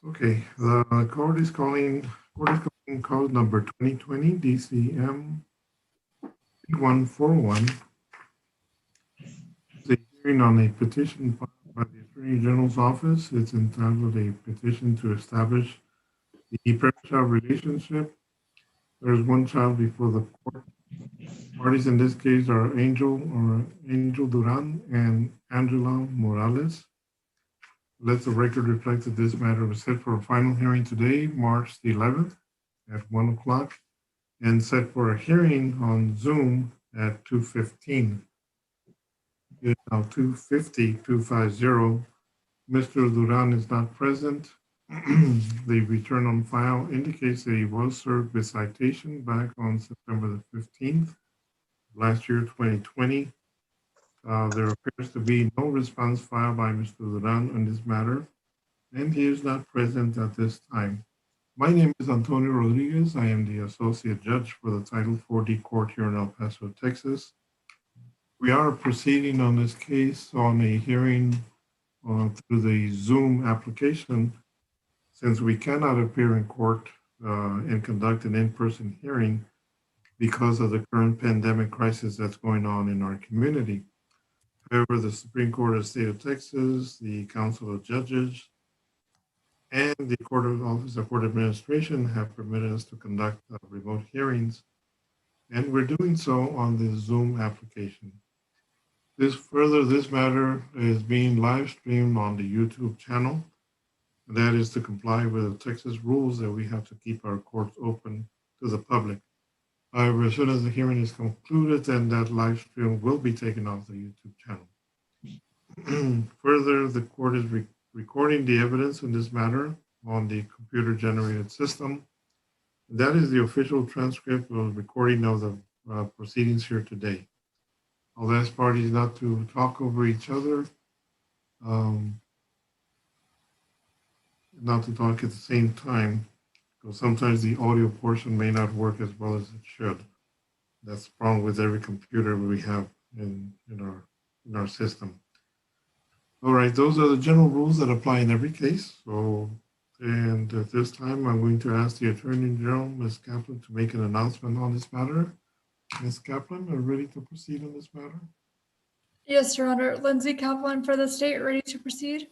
Okay, the court is calling code number 2020 DCM 141. The hearing on a petition filed by the Attorney General's office. It's entitled a petition to establish the parent-child relationship. There's one child before the court. Parties in this case are Angel Duran and Angela Morales. Let the record reflect that this matter was set for a final hearing today, March the 11th at 1 o'clock, and set for a hearing on Zoom at 2:15. It's now 2:50. Mr. Duran is not present. The return on file indicates that he was served with citation back on September the 15th, last year, 2020. There appears to be no response filed by Mr. Duran on this matter, and he is not present at this time. My name is Antonio Rodriguez. I am the Associate Judge for the Title 40 Court here in El Paso, Texas. We are proceeding on this case on a hearing through the Zoom application, since we cannot appear in court and conduct an in-person hearing because of the current pandemic crisis that's going on in our community. However, the Supreme Court of the State of Texas, the Council of Judges, and the Office of Court Administration have permitted us to conduct remote hearings, and we're doing so on the Zoom application. This matter is being live streamed on the YouTube channel. That is to comply with the Texas rules that we have to keep our courts open to the public. However, as soon as the hearing is concluded, then that live stream will be taken off the YouTube channel. Further, the court is recording the evidence in this matter on the computer-generated system. That is the official transcript or recording of the proceedings here today. I'll ask parties not to talk over each other, not to talk at the same time, because sometimes the audio portion may not work as well as it should. That's the problem with every computer we have in our system. All right, those are the general rules that apply in every case. And at this time, I'm going to ask the Attorney General, Ms. Kaplan, to make an announcement on this matter. Ms. Kaplan, are you ready to proceed on this matter? Yes, Your Honor. Lindsay Kaplan for the state, ready to proceed?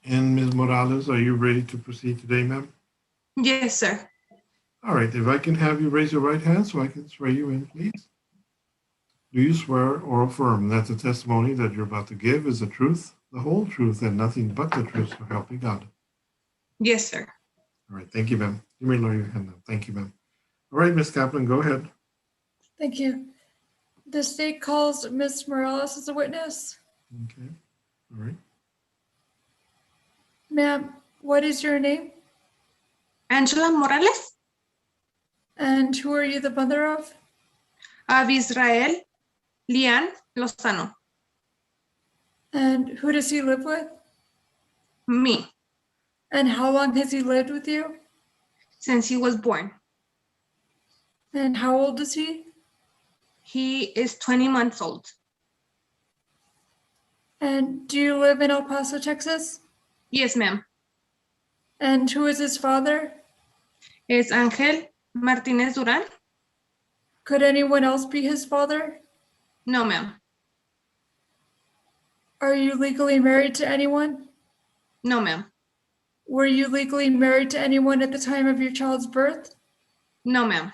And Ms. Morales, are you ready to proceed today, ma'am? Yes, sir. All right, if I can have you raise your right hand so I can swear you in, please. Do you swear or affirm that the testimony that you're about to give is the truth, the whole truth, and nothing but the truth, so help you God? Yes, sir. All right, thank you, ma'am. You may lower your hand now. Thank you, ma'am. All right, Ms. Kaplan, go ahead. Thank you. The state calls Ms. Morales as a witness. Okay, all right. Ma'am, what is your name? Angela Morales, And who are you the mother of? of Israel, Lian Lozano. And who does he live with? Me, And how long has he lived with you? since he was born. And how old is he? He is 20 months old. And do you live in El Paso, Texas? Yes, ma'am. And who is his father? Es Ángel Martínez Durán. Could anyone else be his father? No, ma'am. Are you legally married to anyone? No, ma'am. Were you legally married to anyone at the time of your child's birth? No, ma'am.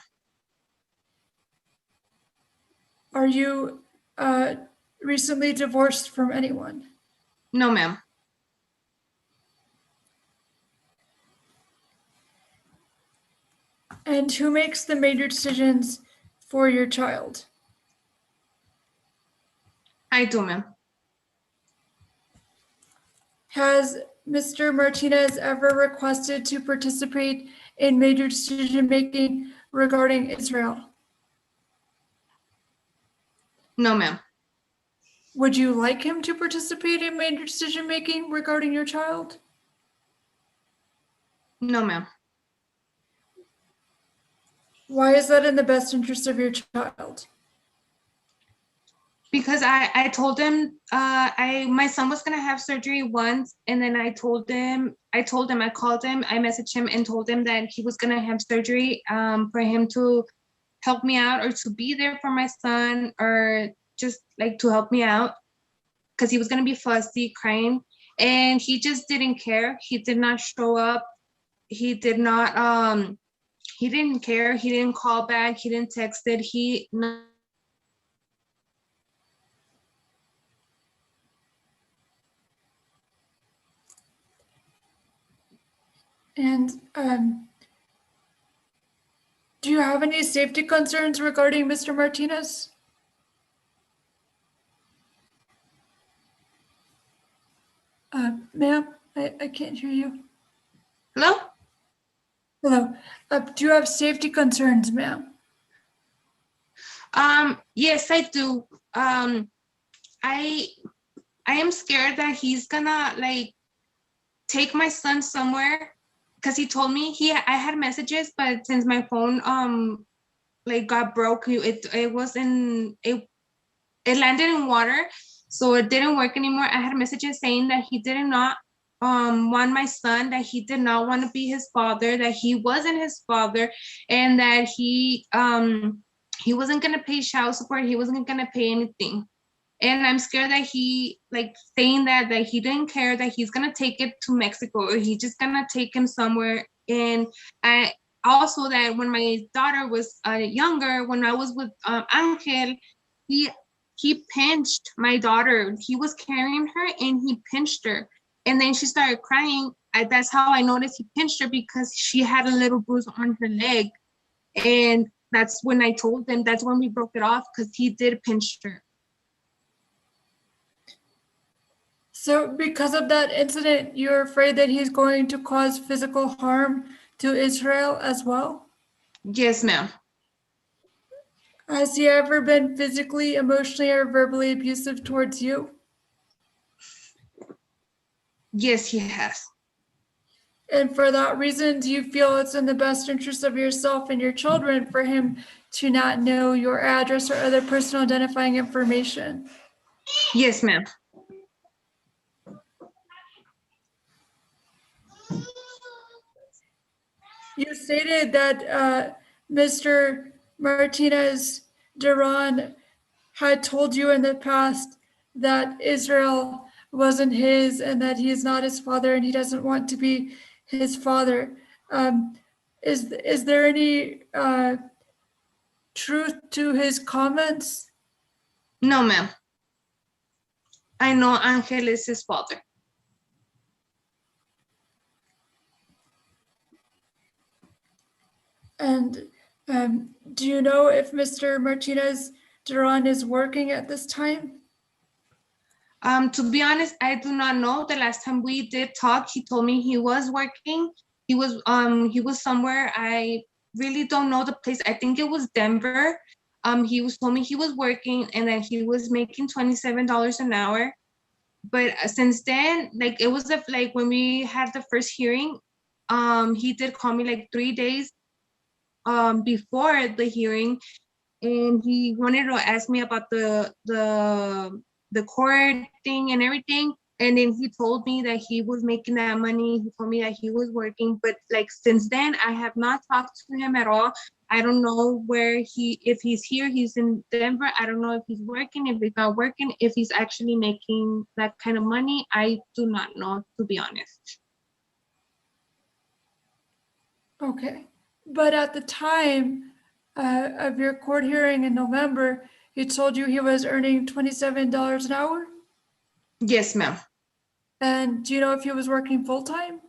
Are you recently divorced from anyone? No, ma'am. And who makes the major decisions for your child? I do, ma'am. Has Mr. Martinez ever requested to participate in major decision-making regarding Israel? No, ma'am. Would you like him to participate in major decision-making regarding your child? No, ma'am. Why is that in the best interest of your child? Because I told him my son was gonna have surgery once, and then I called him, I called him, I messaged him and told him that he was gonna have surgery for him to help me out or to be there for my son or just like to help me out because he was gonna be fussy, crying, and he just didn't care. He did not show up. He did not he didn't care. He didn't call back. He didn't text it. He And do you have any safety concerns regarding Mr. Martinez? Ma'am, I can't hear you. Hello? Hello. Do you have safety concerns, ma'am? Yes, I do. I am scared that he's gonna like take my son somewhere because he told me I had messages, but since my phone like got broke, it was in it landed in water, so it didn't work anymore. I had messages saying that he did not want my son, that he did not want to be his father, that he wasn't his father, and that he wasn't gonna pay child support, he wasn't gonna pay anything. And I'm scared that he like saying that he didn't care, that he's gonna take it to Mexico or he's just gonna take him somewhere. And I also that when my daughter was younger, when I was with Angel, he he pinched my daughter. He was carrying her and he pinched her. And then she started crying. That's how I noticed he pinched her, because she had a little bruise on her leg. And that's when I told him, that's when we broke it off, because he did pinch her. So because of that incident, you're afraid that he's going to cause physical harm to Israel as well? Yes, ma'am. Has he ever been physically, emotionally, or verbally abusive towards you? Yes, he has. And for that reason, do you feel it's in the best interest of yourself and your children for him to not know your address or other personal identifying information? Yes, ma'am. You stated that Mr. Martinez Duran had told you in the past that Israel wasn't his and that he is not his father and he doesn't want to be his father. Is there any truth to his comments? No, ma'am. I know Angel is his father. And do you know if Mr. Martinez Duran is working at this time? To be honest, I do not know. The last time we did talk, he told me he was working. He was somewhere. I really don't know the place. I think it was Denver. He was told me he was working and that he was making $27 an hour. But since then, like it was like when we had the first hearing, he did call me like 3 days before the hearing, and he wanted to ask me about the court thing and everything. And then he told me that he was making that money. He told me that he was working, but like since then, I have not talked to him at all. I don't know if he's here, he's in Denver. I don't know if he's working, if he's not working, if he's actually making that kind of money. I do not know, to be honest. Okay. But at the time of your court hearing in November, he told you he was earning $27 an hour? Yes, ma'am. And do you know if he was working full time?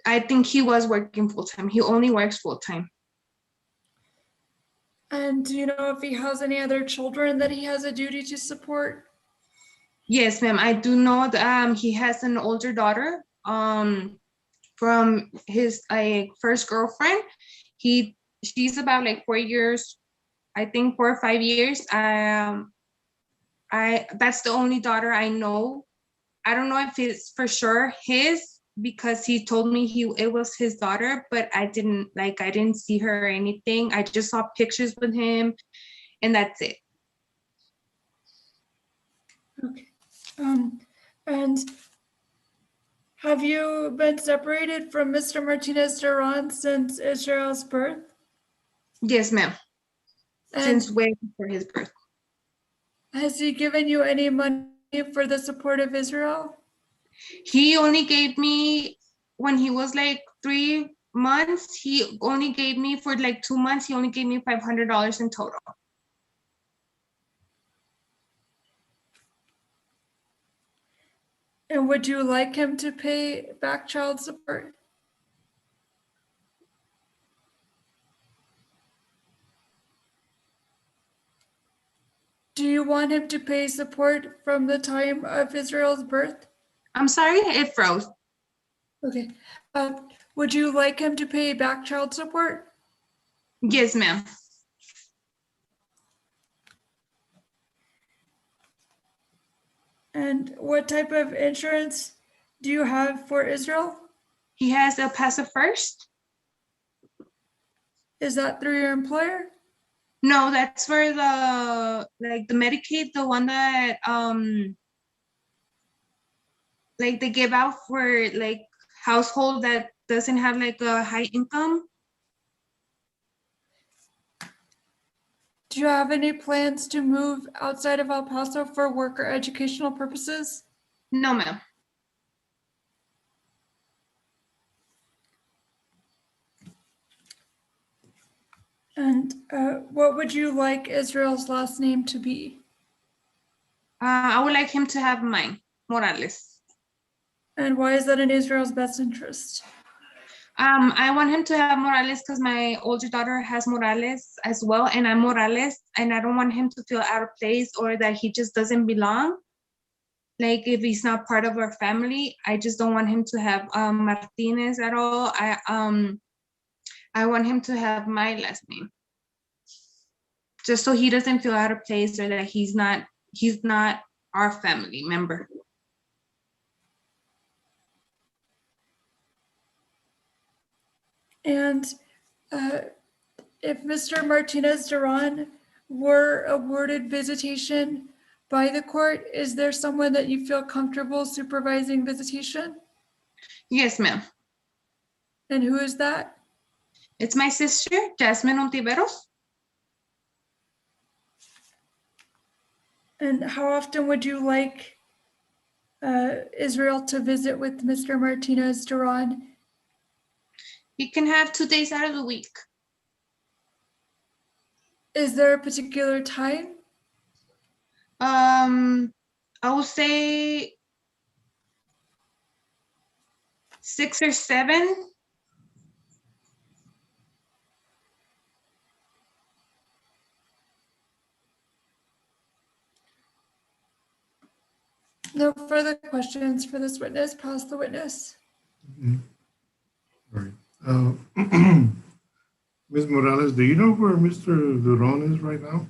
I think he was working full time. He only works full time. And do you know if he has any other children that he has a duty to support? Yes, ma'am. I do know that he has an older daughter from his first girlfriend. She's about like 4 years, I think 4 or 5 years. That's the only daughter I know. I don't know if it's for sure his, because he told me it was his daughter, but I didn't see her or anything. I just saw pictures with him, and that's it. Okay. And have you been separated from Mr. Martinez Duran since Israel's birth? Yes, ma'am. Since And way before his birth. has he given you any money for the support of Israel? He only gave me, when he was like 3 months, he only gave me for like 2 months, he only gave me $500 in total. And would you like him to pay back child support? Do you want him to pay support from the time of Israel's birth? I'm sorry, it froze. Okay. Would you like him to pay back child support? Yes, ma'am. And what type of insurance do you have for Israel? He has a passive first. Is that through your employer? No, that's for the Medicaid, the one that like they give out for like household that doesn't have like a high income. Do you have any plans to move outside of El Paso for work or educational purposes? No, ma'am. And what would you like Israel's last name to be? I would like him to have mine, Morales. And why is that in Israel's best interest? I want him to have Morales because my older daughter has Morales as well, and I'm Morales, and I don't want him to feel out of place or that he just doesn't belong. Like if he's not part of our family, I just don't want him to have Martinez at all. I want him to have my last name, just so he doesn't feel out of place or that he's not our family member. And if Mr. Martinez Duran were awarded visitation by the court, is there someone that you feel comfortable supervising visitation? Yes, ma'am. And who is that? It's my sister, Jasmine Ontiveros. And how often would you like Israel to visit with Mr. Martinez Duran? He can have 2 days out of the week. Is there a particular time? I would say 6 or 7. No further questions for this witness. Pass the witness. Mhm. All right. Ms. Morales, do you know where Mr. Duran is right now?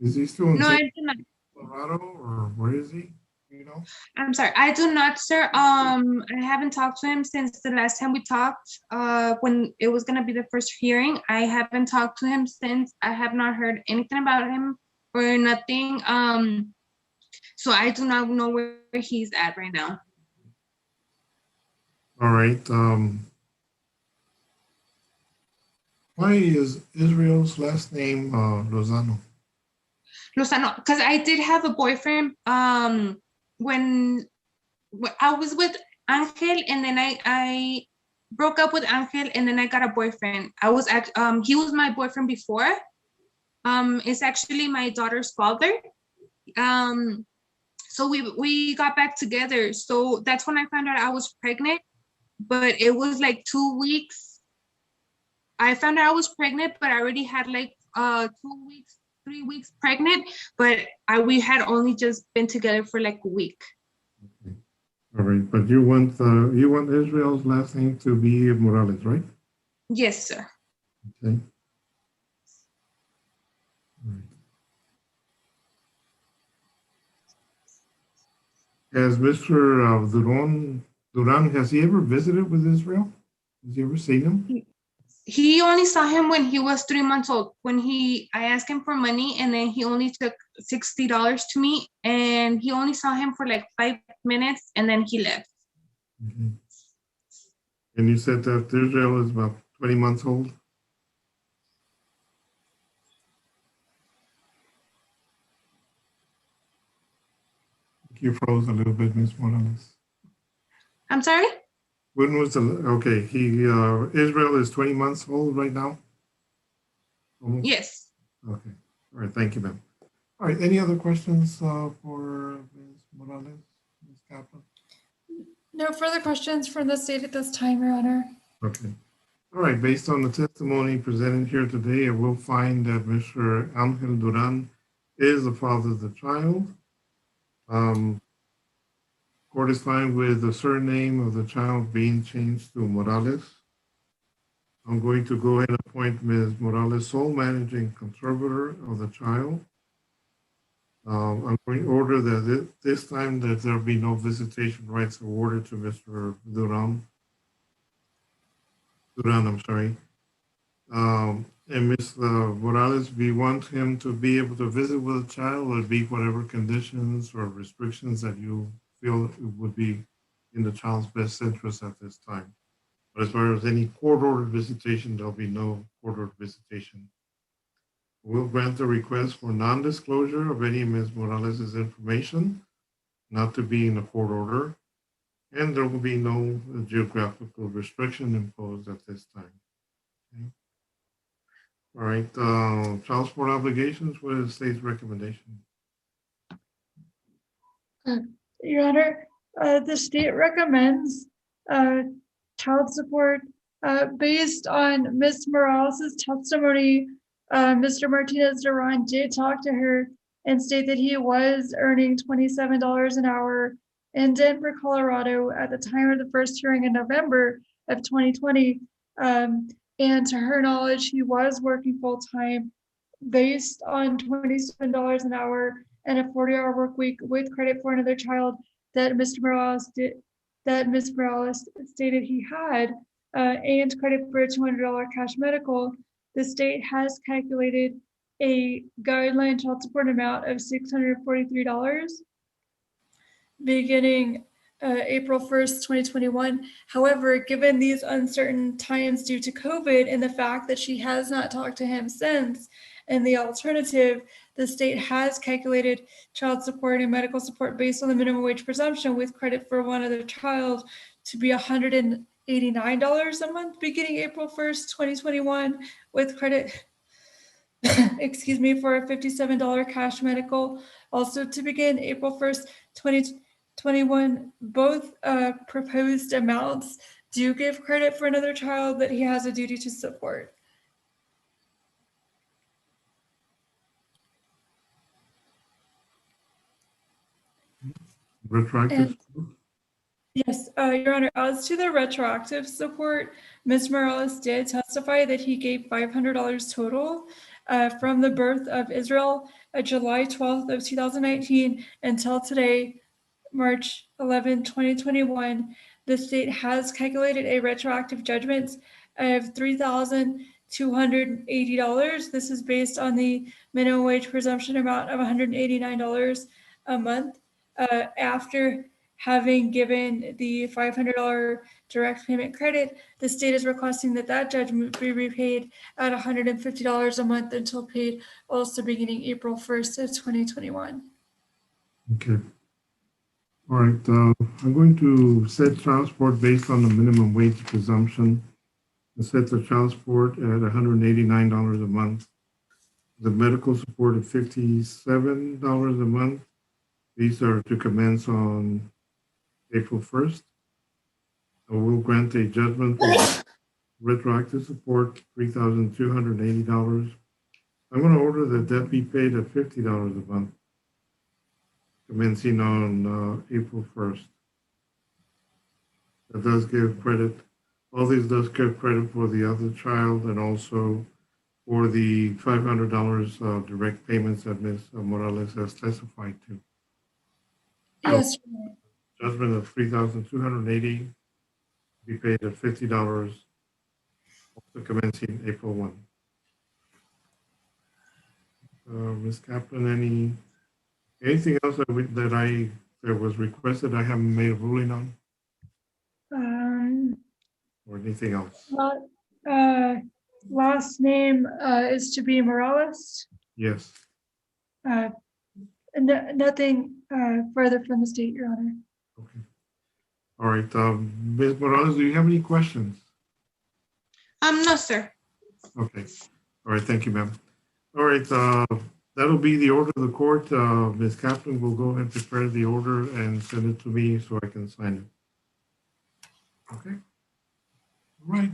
Is he still in No, I do not. Colorado, or where is he? Do you know? I'm sorry, I do not, sir. I haven't talked to him since the last time we talked, when it was gonna be the first hearing. I haven't talked to him since. I have not heard anything about him or nothing. So I do not know where he's at right now. All right. Why is Israel's last name Lozano? Lozano, because I did have a boyfriend when I was with Angel, and then I broke up with Angel, and then I got a boyfriend. He was my boyfriend before. It's actually my daughter's father. So we got back together. So that's when I found out I was pregnant, but it was like 2 weeks. I found out I was pregnant, but I already had like 2 weeks, 3 weeks pregnant, but we had only just been together for like a week. Okay. All right, but you want Israel's last name to be Morales, right? Yes, sir. Okay. All right. Has Mr. Duran, has he ever visited with Israel? Has he ever seen him? He only saw him when he was 3 months old. I asked him for money, and then he only took $60 to me, and he only saw him for like 5 minutes, and then he left. Mhm. And you said that Israel is about 20 months old? You froze a little bit, Ms. Morales. I'm sorry? When was the, okay, Israel is 20 months old right now? Almost? Yes. Okay. All right, thank you, ma'am. All right, any other questions for Ms. Morales, Ms. Kaplan? No further questions from the state at this time, Your Honor. Okay. All right, based on the testimony presented here today, I will find that Mr. Angel Duran is the father of the child. Court is fine with the surname of the child being changed to Morales. I'm going to go ahead and appoint Ms. Morales sole managing conservator of the child. I'm going to order that this time that there be no visitation rights awarded to Mr. Duran, I'm sorry. And Ms. Morales, we want him to be able to visit with the child or be whatever conditions or restrictions that you feel would be in the child's best interest at this time. But as far as any court-ordered visitation, there'll be no court-ordered visitation. We'll grant the request for non-disclosure of any of Ms. Morales' information, not to be in a court order, and there will be no geographical restriction imposed at this time. Okay. All right, child support obligations, what is the state's recommendation? Your Honor, the state recommends child support based on Ms. Morales' testimony. Mr. Martinez Duran did talk to her and state that he was earning $27 an hour in Denver, Colorado at the time of the first hearing in November of 2020. And to her knowledge, he was working full-time based on $27 an hour and a 40-hour work week with credit for another child that Mr. Morales did, that Ms. Morales stated he had, and credit for a $200 cash medical. The state has calculated a guideline child support amount of $643 beginning April 1st, 2021. However, given these uncertain times due to COVID and the fact that she has not talked to him since, and the alternative, the state has calculated child support and medical support based on the minimum wage presumption with credit for one other child to be $189 a month beginning April 1st, 2021, with credit excuse me, for a $57 cash medical, also to begin April 1st, 2021. Both proposed amounts do give credit for another child that he has a duty to support. Retroactive? Yes, Your Honor, as to the retroactive support, Ms. Morales did testify that he gave $500 total from the birth of Israel, July 12th of 2019 until today, March 11, 2021. The state has calculated a retroactive judgment of $3,280. This is based on the minimum wage presumption amount of $189 a month after having given the $500 direct payment credit. The state is requesting that that judgment be repaid at $150 a month until paid, also beginning April 1st of 2021. Okay. All right, I'm going to set child support based on the minimum wage presumption and set the child support at $189 a month. The medical support at $57 a month. These are to commence on April 1st. I will grant a judgment for retroactive support, $3,280. I'm going to order that that be paid at $50 a month, commencing on April 1st. That does give credit. All these does give credit for the other child and also for the $500 direct payments that Ms. Morales has testified to. Yes. Judgment of $3,280 be paid at $50 So commencing April 1. Ms. Kaplan, anything else that was requested I haven't made a ruling on, Um, or anything else? uh, last name is to be Morales. Yes. Nothing further from the state, Your Honor. Okay. All right. Ms. Morales, do you have any questions? No, sir. Okay. All right. Thank you, ma'am. All right. That'll be the order of the court. Ms. Kaplan will go ahead and prepare the order and send it to me so I can sign it. Okay. All right.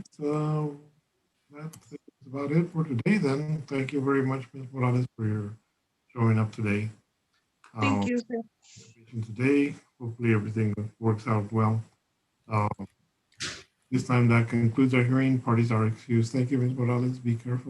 That's about it for today then. Thank you very much, Ms. Morales, for your showing up today. Thank you, sir. Today, hopefully everything works out well. This time that concludes our hearing. Parties are excused. Thank you, Ms. Morales. Be careful.